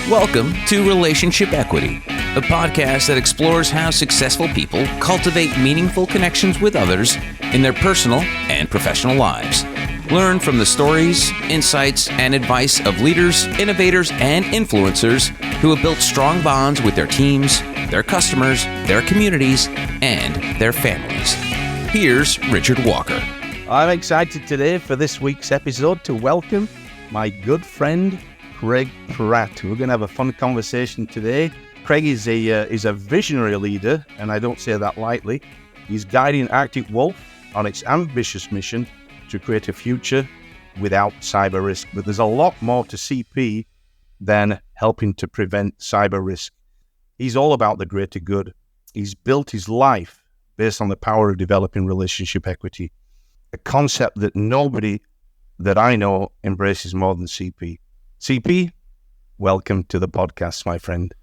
Welcome to Relationship Equity, a podcast that explores how successful people cultivate meaningful connections with others in their personal and professional lives. Learn from the stories, insights, and advice of leaders, innovators, and influencers who have built strong bonds with their teams, their customers, their communities, and their families. Here's Richard Walker. I'm excited today for this week's episode to welcome my good friend, Craig Pratt. We're going to have a fun conversation today. Craig is a visionary leader, and I don't say that lightly. He's guiding Arctic Wolf on its ambitious mission to create a future without cyber risk. But there's a lot more to CP than helping to prevent cyber risk. He's all about the greater good. He's built his life based on the power of developing relationship equity, a concept that nobody that I know embraces more than CP. CP, welcome to the podcast, my friend.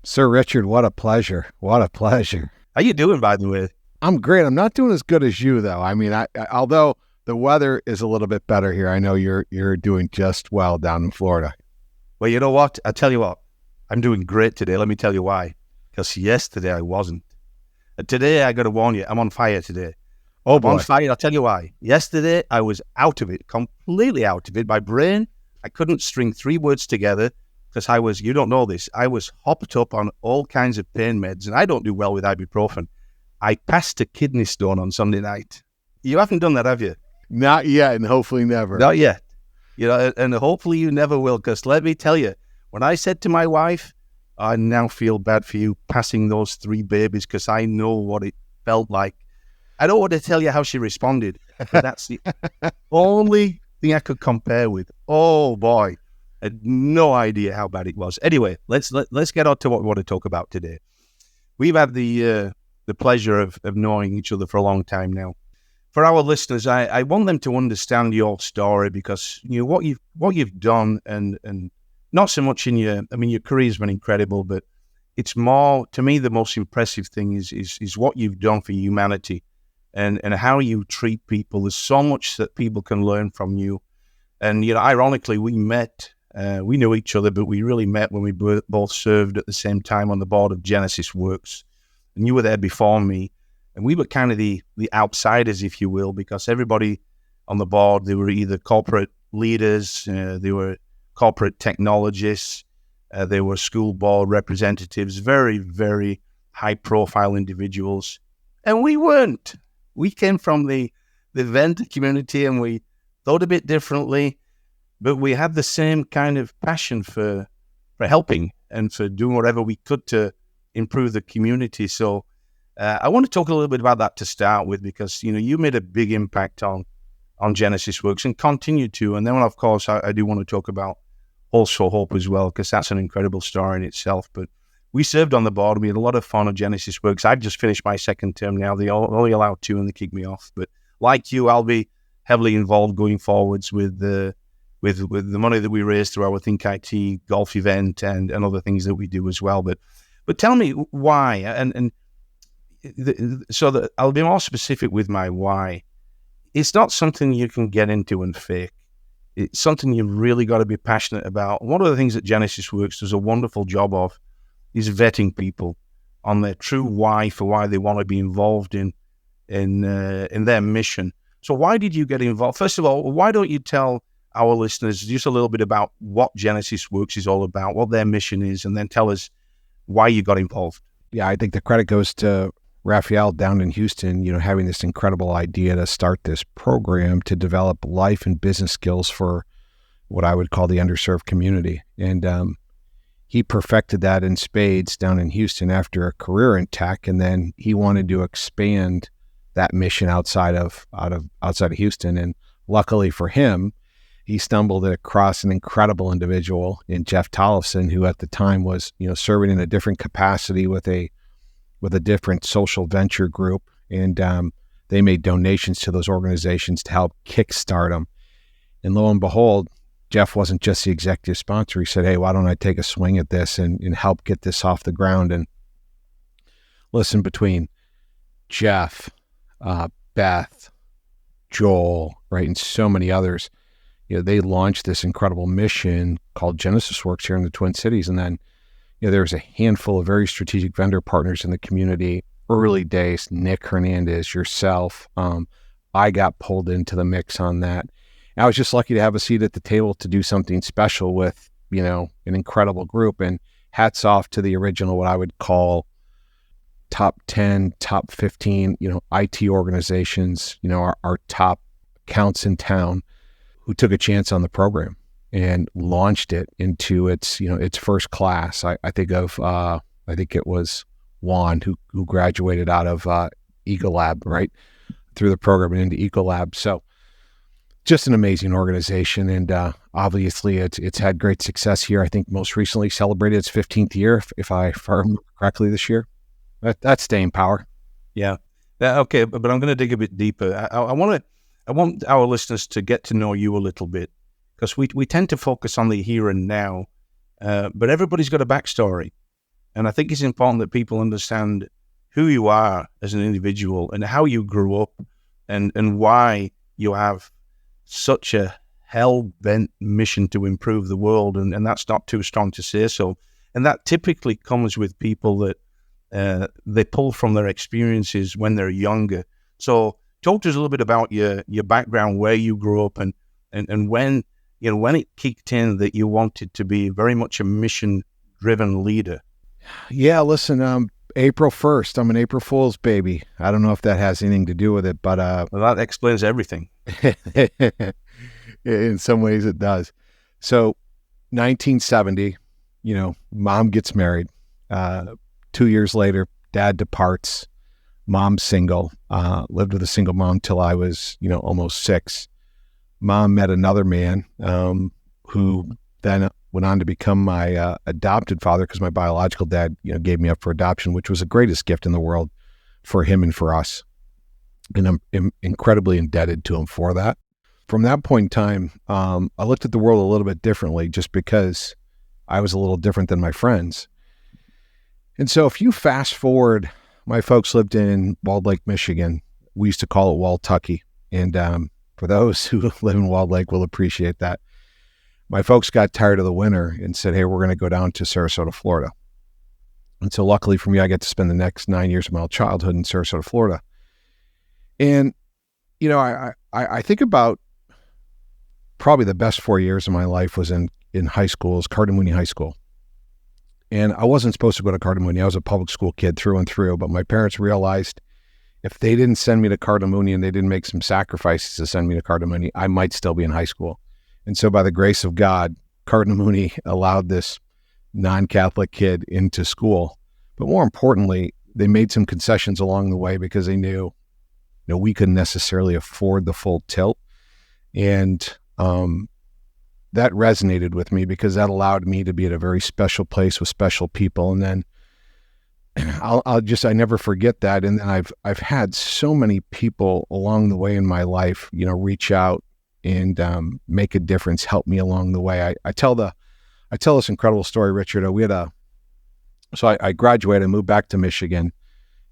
Sir Richard, what a pleasure. What a pleasure. How you doing, by the way? I'm great. I'm not doing as good as you, though. I mean, although the weather is a little bit better here, I know you're doing just well down in Florida. Well, you know what? I tell you what, I'm doing great today. Let me tell you why. Because yesterday I wasn't. Today, I got to warn you, I'm on fire today. Oh, boy. I'm on fire. I'll tell you why. Yesterday, I was out of it, completely out of it. My brain, I couldn't string three words together because you don't know this, I was hopped up on all kinds of pain meds, and I don't do well with ibuprofen. I passed a kidney stone on Sunday night. You haven't done that, have you? Not yet, and hopefully never. Not yet. You know, and hopefully you never will, because let me tell you, when I said to my wife, I now feel bad for you passing those three babies because I know what it felt like. I don't want to tell you how she responded, but that's the only thing I could compare with. Oh boy, I had no idea how bad it was. Anyway, let's get on to what we want to talk about today. We've had the pleasure of knowing each other for a long time now. For our listeners, I want them to understand your story because you know what you've done, and not so much your career's been incredible, but it's more, to me, the most impressive thing is what you've done for humanity. And how you treat people. There's so much that people can learn from you. And, you know, ironically, we knew each other, but we really met when we both served at the same time on the board of Genesis Works. And you were there before me. And we were kind of the outsiders, if you will, because everybody on the board, they were either corporate leaders, they were corporate technologists, they were school board representatives, very, very high-profile individuals. And we weren't. We came from the vendor community, and we thought a bit differently, but we had the same kind of passion for helping and for doing whatever we could to improve the community. So I want to talk a little bit about that to start with, because you know you made a big impact on Genesis Works and continue to. And then, of course, I do want to talk about Also Hope as well, because that's an incredible story in itself. But we served on the board. We had a lot of fun at Genesis Works. I've just finished my second term now. They only allow two, and they kick me off. But like you, I'll be heavily involved going forwards with the money that we raise through our Think IT golf event and other things that we do as well. But tell me why, so that I'll be more specific with my why. It's not something you can get into and fake. It's something you've really got to be passionate about. One of the things that Genesis Works does a wonderful job of is vetting people on their true why for why they want to be involved in their mission. So why did you get involved? First of all, why don't you tell our listeners just a little bit about what Genesis Works is all about, what their mission is, and then tell us why you got involved. Yeah, I think the credit goes to Raphael down in Houston, you know, having this incredible idea to start this program to develop life and business skills for what I would call the underserved community. And he perfected that in spades down in Houston after a career in tech, and then he wanted to expand that mission outside of Houston. And luckily for him, he stumbled across an incredible individual in Jeff Tollefson, who at the time was, you know, serving in a different capacity with a different social venture group, and they made donations to those organizations to help kickstart them. And lo and behold, Jeff wasn't just the executive sponsor. He said, hey, why don't I take a swing at this and help get this off the ground? And listen, between Jeff, Beth, Joel, right, and so many others, they launched this incredible mission called Genesis Works here in the Twin Cities. And then, there was a handful of very strategic vendor partners in the community, early days, Nick Hernandez, yourself. I got pulled into the mix on that. And I was just lucky to have a seat at the table to do something special with, an incredible group. And hats off to the original, what I would call top 10, top 15, IT organizations, our top accounts in town, who took a chance on the program and launched it into its first class. I think it was Juan who graduated out of Ecolab, right, through the program and into Ecolab. So just an amazing organization, and obviously it's had great success here. I think most recently celebrated its 15th year, if I remember correctly, this year. That's staying power. Yeah. Okay, but I'm going to dig a bit deeper. I want our listeners to get to know you a little bit, because we tend to focus on the here and now, but everybody's got a backstory. And I think it's important that people understand who you are as an individual and how you grew up and why you have such a hell-bent mission to improve the world. And that's not too strong to say so. And that typically comes with people that they pull from their experiences when they're younger. So talk to us a little bit about your background, where you grew up, and when it kicked in that you wanted to be very much a mission-driven leader. Yeah, listen, April 1st, I'm an April Fool's baby. I don't know if that has anything to do with it, but well, that explains everything. In some ways it does. So 1970, mom gets married. 2 years later, dad departs. Mom's single. Lived with a single mom till I was, almost 6. Mom met another man who then went on to become my adopted father, because my biological dad, gave me up for adoption, which was the greatest gift in the world for him and for us. And I'm incredibly indebted to him for that. From that point in time, I looked at the world a little bit differently, just because I was a little different than my friends. And so if you fast forward, my folks lived in Walled Lake, Michigan. We used to call it Waltucky. And for those who live in Walled Lake will appreciate that. My folks got tired of the winter and said, hey, we're going to go down to Sarasota, Florida. And so luckily for me, I get to spend the next 9 years of my childhood in Sarasota, Florida. And, I think about probably the best 4 years of my life was in high school. It was Cardinal Mooney High School. And I wasn't supposed to go to Cardinal Mooney. I was a public school kid through and through, but my parents realized if they didn't send me to Cardinal Mooney and they didn't make some sacrifices to send me to Cardinal Mooney, I might still be in high school. And so by the grace of God, Cardinal Mooney allowed this non-Catholic kid into school. But more importantly, they made some concessions along the way, because they knew we couldn't necessarily afford the full tilt. And that resonated with me, because that allowed me to be at a very special place with special people. And then I never forget that. And then I've had so many people along the way in my life, reach out and make a difference, help me along the way. I tell this incredible story, Richard. I graduated, I moved back to Michigan,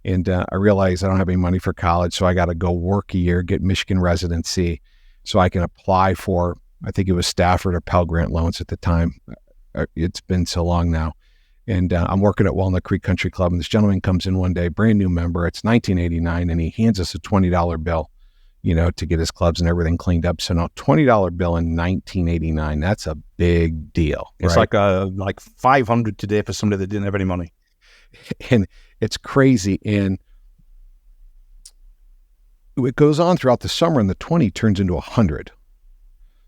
and I realized I don't have any money for college, so I got to go work a year, get Michigan residency, so I can apply for, I think it was Stafford or Pell Grant loans at the time. It's been so long now. And I'm working at Walnut Creek Country Club, and this gentleman comes in one day, brand new member. It's 1989, and he hands us a $20 bill, to get his clubs and everything cleaned up. So now $20 bill in 1989, that's a big deal. It's right? like 500 today for somebody that didn't have any money. And it's crazy. And it goes on throughout the summer, and the 20 turns into 100.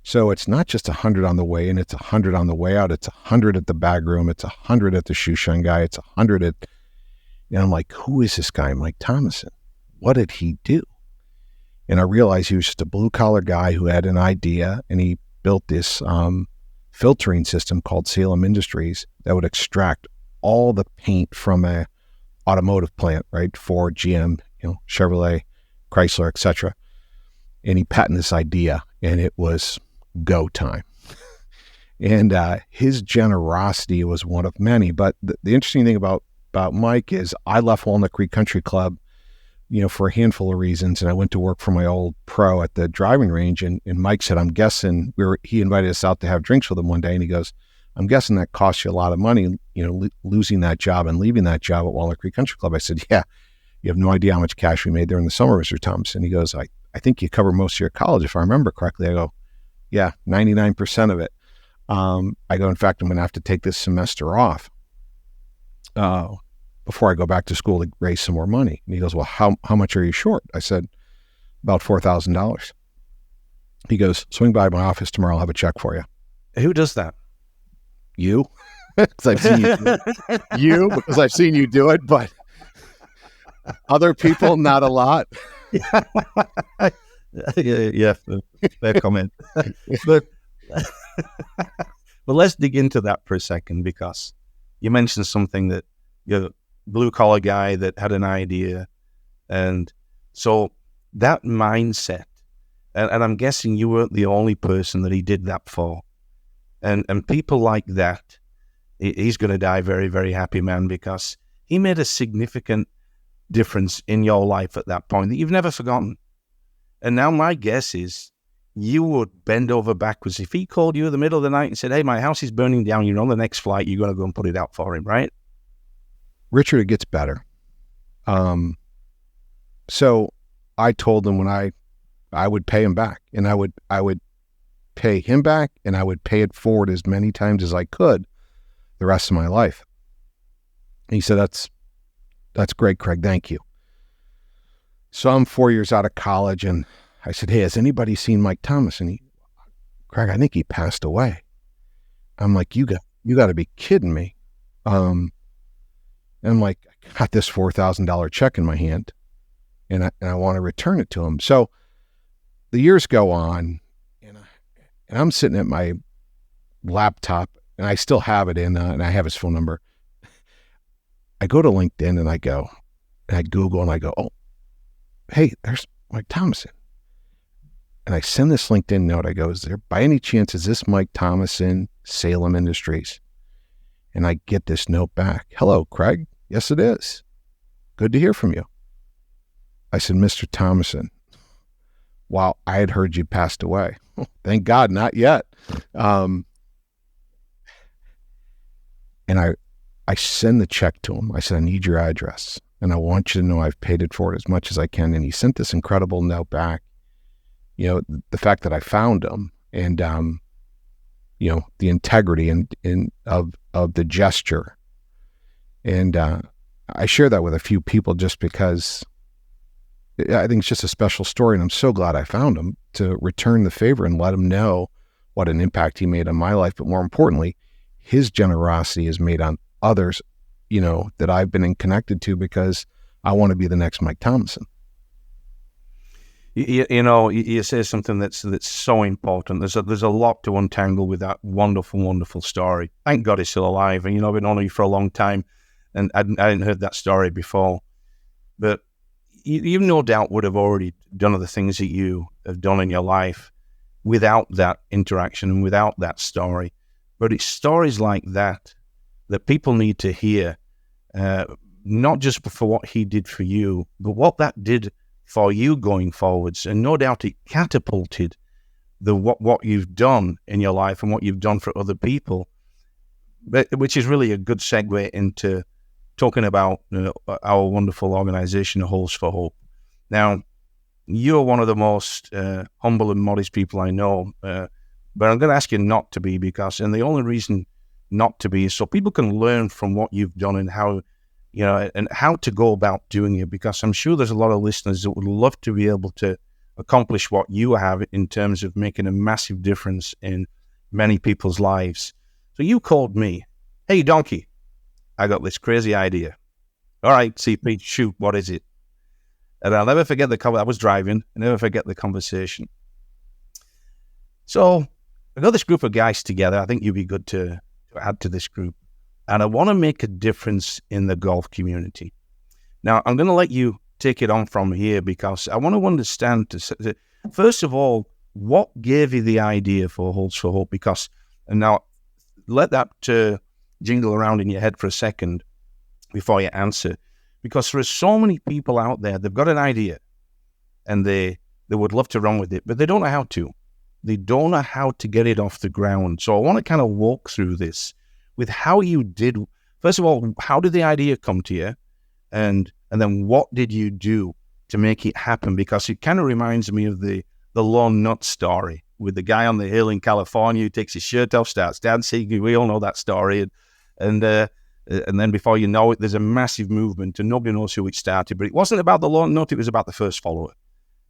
So it's not just 100 on the way in, it's 100 on the way out. It's 100 at the bag room. It's 100 at the shoe shine guy. It's 100 at, and I'm like, who is this guy? Mike Thomason. What did he do? And I realized he was just a blue collar guy who had an idea, and he built this filtering system called Salem Industries that would extract all the paint from a automotive plant, right? Ford, GM, Chevrolet, Chrysler, etc. And he patented this idea, and it was go time. And his generosity was one of many. But the interesting thing about Mike is I left Walnut Creek Country Club for a handful of reasons. And I went to work for my old pro at the driving range. And Mike said, I'm guessing he invited us out to have drinks with him one day. And he goes, I'm guessing that cost you a lot of money, losing that job and leaving that job at Walnut Creek Country Club. I said, yeah, you have no idea how much cash we made there in the summer, Mr. Thompson. He goes, I think you cover most of your college, if I remember correctly. I go, yeah, 99% of it. I go, in fact, I'm going to have to take this semester off before I go back to school to raise some more money. And he goes, well, how much are you short? I said, about $4,000. He goes, swing by my office tomorrow. I'll have a check for you. Who does that? You? Because I've seen you do it. You, because I've seen you do it, but other people, not a lot. Yeah, fair comment. But let's dig into that for a second, because you mentioned something that you're a blue-collar guy that had an idea. And so that mindset, and I'm guessing you weren't the only person that he did that for. And people like that, he's going to die very, very happy, man, because he made a significant difference in your life at that point that you've never forgotten. And now my guess is you would bend over backwards if he called you in the middle of the night and said, hey, my house is burning down, you're on the next flight, you're going to go and put it out for him, right? Richard, it gets better. So I told him when I would pay him back, and I would pay him back, and I would pay it forward as many times as I could the rest of my life. And he said, that's great, Craig. Thank you. So I'm 4 years out of college, and I said, hey, has anybody seen Mike Thomas? And Craig, I think he passed away. I'm like, you got to be kidding me. And I'm like, I got this $4,000 check in my hand, and I want to return it to him. So the years go on, and I'm sitting at my laptop, and I still have it and I have his phone number. I go to LinkedIn and I Google and I go, oh, hey, there's Mike Thomason. And I send this LinkedIn note. I go, by any chance, is this Mike Thomason, Salem Industries? And I get this note back. Hello, Craig. Yes, it is. Good to hear from you. I said, Mr. Thomason, wow, I had heard you passed away. Thank God, not yet. And I send the check to him. I said, I need your address, and I want you to know I've paid it forward as much as I can. And he sent this incredible note back. The fact that I found him, and the integrity of the gesture. And I share that with a few people just because I think it's just a special story, and I'm so glad I found him to return the favor and let him know what an impact he made on my life. But more importantly, his generosity is made on others, that I've been connected to, because I want to be the next Mike Thompson. You say something that's so important. There's a lot to untangle with that wonderful, wonderful story. Thank God he's still alive. And, I've been on you for a long time, and I hadn't heard that story before. But you no doubt would have already done other things that you have done in your life without that interaction and without that story. But it's stories like that people need to hear, not just for what he did for you, but what that did for you going forwards. And no doubt it catapulted what you've done in your life and what you've done for other people, which is really a good segue into talking about our wonderful organization, Holes for Hope. Now, you're one of the most humble and modest people I know, but I'm going to ask you not to be, and the only reason not to be is so people can learn from what you've done and how, and how to go about doing it, because I'm sure there's a lot of listeners that would love to be able to accomplish what you have in terms of making a massive difference in many people's lives. So you called me, hey, donkey, I got this crazy idea. All right, CP, shoot, what is it? And I'll never forget I was driving, I'll never forget the conversation. So I got this group of guys together. I think you'd be good to add to this group. And I want to make a difference in the golf community. Now, I'm going to let you take it on from here, because I want to understand, first of all, what gave you the idea for Holes for Hope? And now let that jingle around in your head for a second before you answer. Because there are so many people out there, they've got an idea and they would love to run with it, but they don't know how to. They don't know how to get it off the ground. So I want to kind of walk through this with how you did. First of all, how did the idea come to you? And then what did you do to make it happen? Because it kind of reminds me of the lone nut story with the guy on the hill in California who takes his shirt off, starts dancing. We all know that story. And then before you know it, there's a massive movement and nobody knows who it started. But it wasn't about the lone nut, it was about the first follower.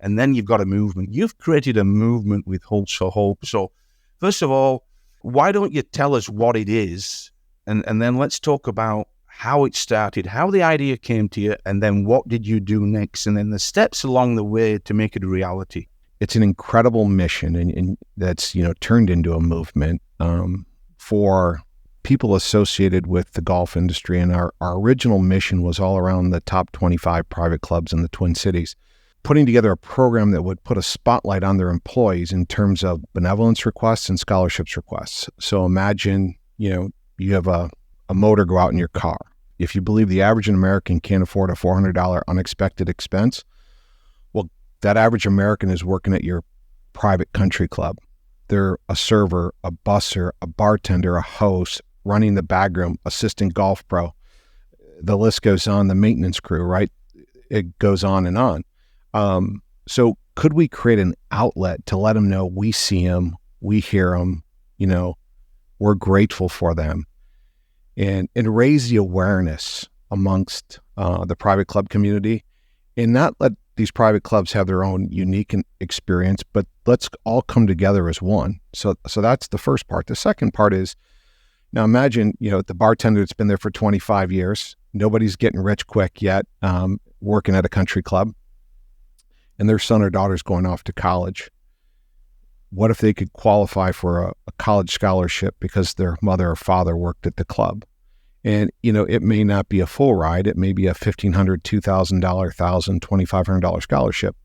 And then you've got a movement. You've created a movement with Holds for Hope. So first of all, why don't you tell us what it is? And then let's talk about how it started, how the idea came to you, and then what did you do next? And then the steps along the way to make it a reality. It's an incredible mission and that's, turned into a movement for people associated with the golf industry. And our original mission was all around the top 25 private clubs in the Twin Cities, putting together a program that would put a spotlight on their employees in terms of benevolence requests and scholarships requests. So imagine, you have a motor go out in your car. If you believe the average American can't afford a $400 unexpected expense, well, that average American is working at your private country club. They're a server, a busser, a bartender, a host, running the bag room, assistant golf pro. The list goes on, the maintenance crew, right? It goes on and on. So could we create an outlet to let them know we see them, we hear them, we're grateful for them, and raise the awareness amongst the private club community, and not let these private clubs have their own unique experience, but let's all come together as one. So that's the first part. The second part is, now imagine, the bartender that's been there for 25 years, nobody's getting rich quick yet, working at a country club, and their son or daughter's going off to college. What if they could qualify for a college scholarship because their mother or father worked at the club? And, it may not be a full ride. It may be a $1,500, $2,000, $1,000, $2,500 scholarship.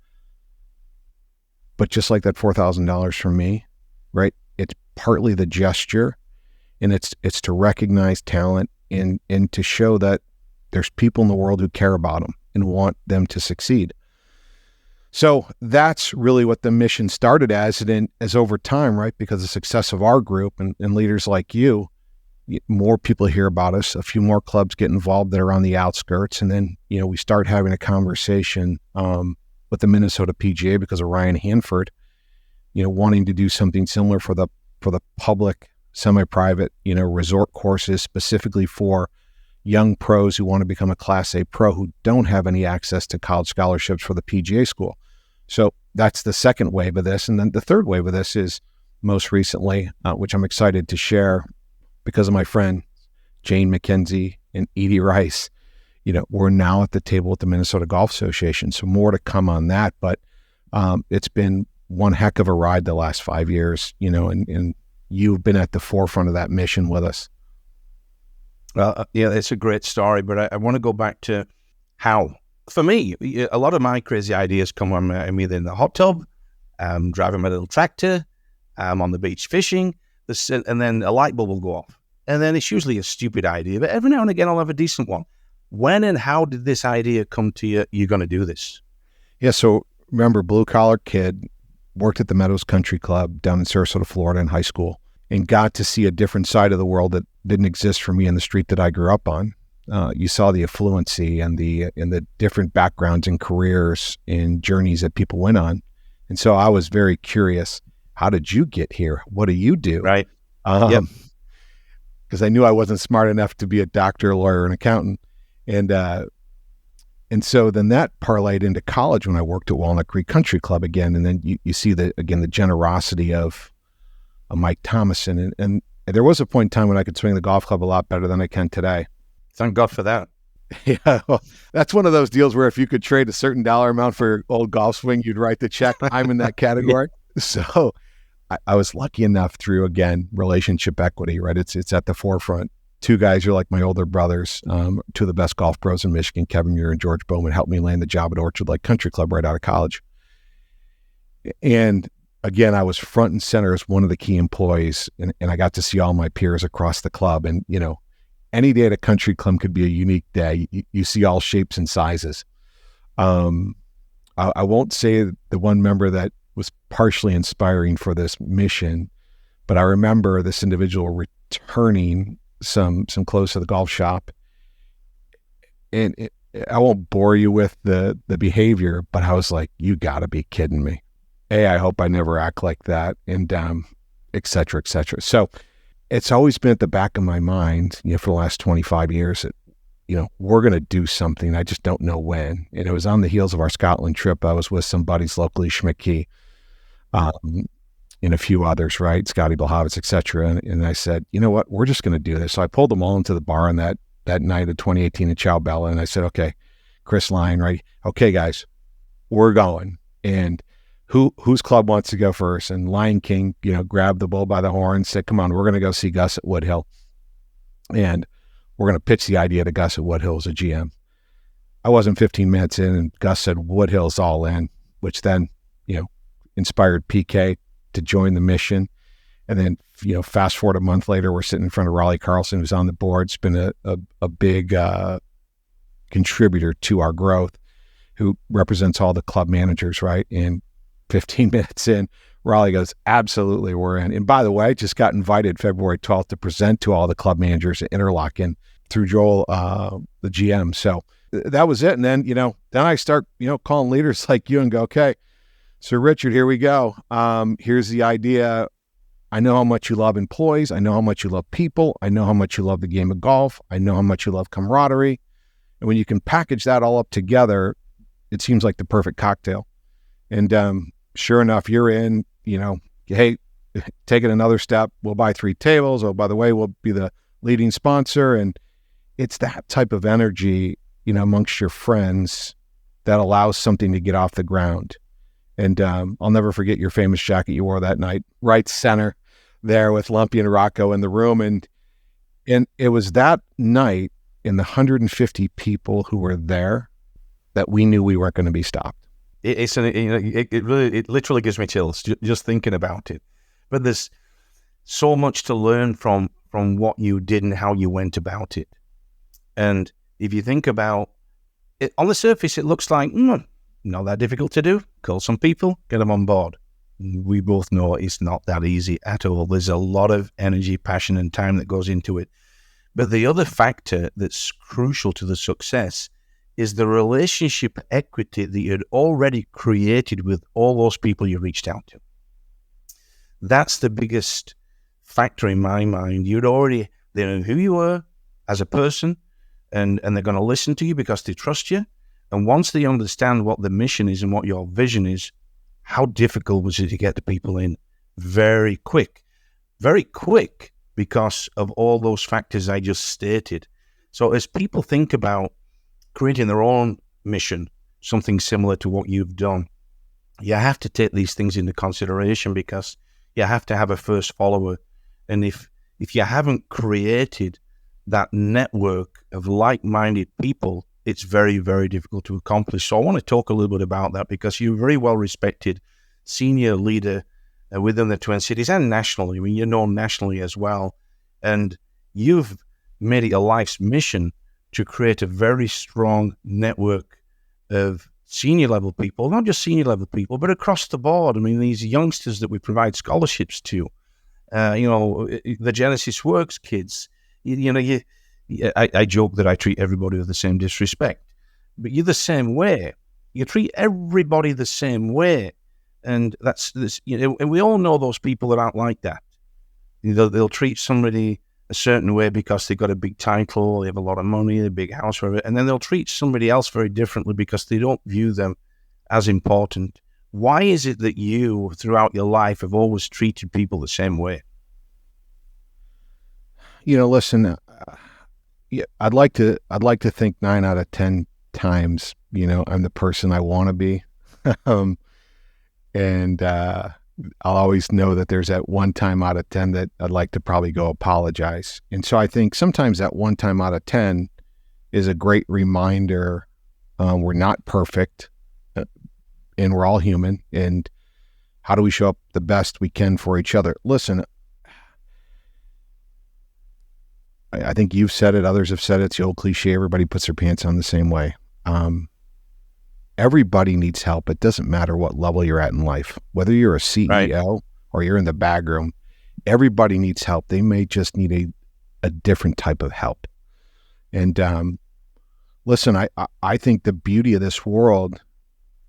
But just like that $4,000 from me, right? It's partly the gesture, and it's to recognize talent and to show that there's people in the world who care about them and want them to succeed. So that's really what the mission started as, and then as over time, right, because of the success of our group and leaders like you, more people hear about us, a few more clubs get involved that are on the outskirts, and then, we start having a conversation with the Minnesota PGA because of Ryan Hanford, wanting to do something similar for the public, semi-private, resort courses specifically for young pros who want to become a Class A pro who don't have any access to college scholarships for the PGA school. So that's the second wave of this. And then the third wave of this is most recently, which I'm excited to share because of my friend Jane McKenzie and Edie Rice. We're now at the table with the Minnesota Golf Association. So more to come on that. But it's been one heck of a ride the last 5 years, and you've been at the forefront of that mission with us. Yeah, it's a great story, but I want to go back to how. For me, a lot of my crazy ideas come when I'm either in the hot tub, driving my little tractor, on the beach fishing, and then a light bulb will go off. And then it's usually a stupid idea, but every now and again I'll have a decent one. When and how did this idea come to you? You're going to do this? Yeah, so remember, blue-collar kid, worked at the Meadows Country Club down in Sarasota, Florida in high school, and got to see a different side of the world that didn't exist for me in the street that I grew up on. You saw the affluency and the different backgrounds and careers and journeys that people went on. And so I was very curious, how did you get here? What do you do? Right. Yep. Because I knew I wasn't smart enough to be a doctor, lawyer, and accountant. And so then that parlayed into college when I worked at Walnut Creek Country Club again. And then you see the generosity of Mike Thomason. And there was a point in time when I could swing the golf club a lot better than I can today. Thank God for that. Yeah, well, that's one of those deals where if you could trade a certain dollar amount for your old golf swing, you'd write the check. I'm in that category. So I was lucky enough through, again, relationship equity, right? It's at the forefront. Two guys are like my older brothers, two of the best golf pros in Michigan, Kevin Muir and George Bowman, helped me land the job at Orchard Lake Country Club right out of college. And again, I was front and center as one of the key employees, and I got to see all my peers across the club. And, any day at a country club could be a unique day. You see all shapes and sizes. I won't say the one member that was partially inspiring for this mission, but I remember this individual returning some clothes to the golf shop. And I won't bore you with the behavior, but I was like, you gotta be kidding me. I hope I never act like that, and et cetera, et cetera. So it's always been at the back of my mind, for the last 25 years that, we're going to do something. I just don't know when. And it was on the heels of our Scotland trip. I was with some buddies locally, Schmidt-Key, and a few others, right? Scotty Blahovitz, et cetera. And I said, you know what? We're just going to do this. So I pulled them all into the bar on that night of 2018 in Ciao Bella. And I said, okay, Chris Lyon, right? Okay, guys, we're going. And whose club wants to go first? And Lion King, grabbed the bull by the horn, said, come on, we're going to go see Gus at Woodhill. And we're going to pitch the idea to Gus at Woodhill as a GM. I wasn't 15 minutes in, and Gus said, Woodhill's all in, which then, inspired PK to join the mission. And then, fast forward a month later, we're sitting in front of Raleigh Carlson, who's on the board. It's been a big contributor to our growth, who represents all the club managers, right? And 15 minutes in, Raleigh goes, absolutely, we're in. And by the way, I just got invited February 12th to present to all the club managers at Interlochen through Joel, the GM. So that was it. And then, then I start, calling leaders like you and go, okay, Sir Richard, here we go. Here's the idea. I know how much you love employees. I know how much you love people. I know how much you love the game of golf. I know how much you love camaraderie. And when you can package that all up together, it seems like the perfect cocktail. And sure enough, you're in, hey, take it another step. We'll buy 3 tables. Oh, by the way, we'll be the leading sponsor. And it's that type of energy, amongst your friends that allows something to get off the ground. And I'll never forget your famous jacket you wore that night, right center there with Lumpy and Rocco in the room. And it was that night in the 150 people who were there that we knew we weren't going to be stopped. It literally gives me chills just thinking about it. But there's so much to learn from what you did and how you went about it. And if you think about it, on the surface, it looks like not that difficult to do. Call some people, get them on board. We both know it's not that easy at all. There's a lot of energy, passion, and time that goes into it. But the other factor that's crucial to the success is the relationship equity that you had already created with all those people you reached out to. That's the biggest factor in my mind. They know who you were as a person, and they're going to listen to you because they trust you. And once they understand what the mission is and what your vision is, how difficult was it to get the people in? Very quick because of all those factors I just stated. So as people think about creating their own mission, something similar to what you've done, you have to take these things into consideration because you have to have a first follower. And if you haven't created that network of like-minded people, it's very, very difficult to accomplish. So I want to talk a little bit about that because you're a very well-respected senior leader within the Twin Cities and nationally. I mean, you're known nationally as well. And you've made it a life's mission to create a very strong network of senior level people, not just senior level people, but across the board. I mean, these youngsters that we provide scholarships to, the Genesis Works kids, I joke that I treat everybody with the same disrespect, but you're the same way. You treat everybody the same way. And and we all know those people that aren't like that. They'll treat somebody a certain way because they've got a big title, they have a lot of money, a big house, whatever, and then they'll treat somebody else very differently because they don't view them as important. Why is it that you, throughout your life, have always treated people the same way? Listen, I'd like to think 9 out of 10 times, I'm the person I want to be. And I'll always know that there's that 1 time out of 10 that I'd like to probably go apologize. And so I think sometimes that 1 time out of 10 is a great reminder. We're not perfect and we're all human. And how do we show up the best we can for each other? Listen, I think you've said it, others have said it, it's the old cliche, everybody puts their pants on the same way. Everybody needs help. It doesn't matter what level you're at in life, whether you're a CEO or you're in the bag room, everybody needs help. They may just need a different type of help. And listen, I think the beauty of this world,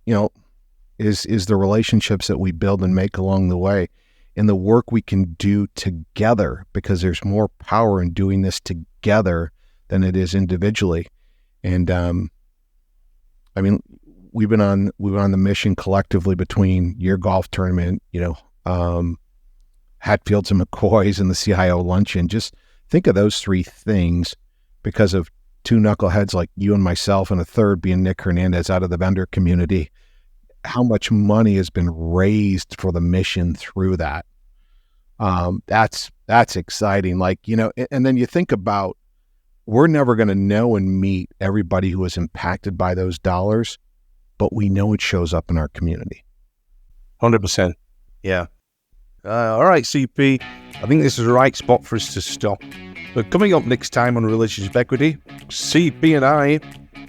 is the relationships that we build and make along the way, and the work we can do together, because there's more power in doing this together than it is individually. And we've been on the mission collectively between your golf tournament, Hatfields and McCoys and the CIO luncheon. Just think of those three things, because of two knuckleheads like you and myself, and a third being Nick Hernandez out of the vendor community, how much money has been raised for the mission through that. That's exciting. And then you think about, we're never going to know and meet everybody who was impacted by those dollars, but we know it shows up in our community. 100%. Yeah. All right, CP. I think this is the right spot for us to stop. But coming up next time on Relationship Equity, CP and I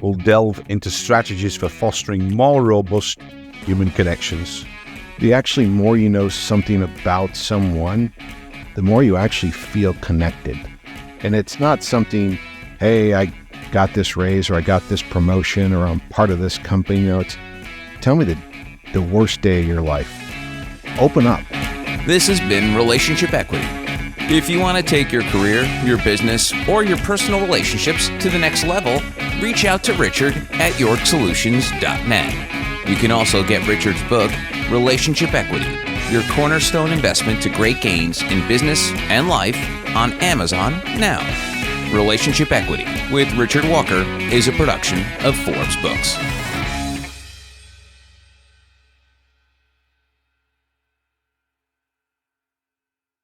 will delve into strategies for fostering more robust human connections. The more you know something about someone, the more you actually feel connected. And it's not something, hey, I got this raise, or I got this promotion, or I'm part of this company. It's tell me the worst day of your life. Open up. This has been Relationship Equity. If you want to take your career, your business, or your personal relationships to the next level, reach out to Richard at yorksolutions.net. You can also get Richard's book, Relationship Equity, your cornerstone investment to great gains in business and life, on Amazon now. Relationship Equity with Richard Walker is a production of Forbes Books.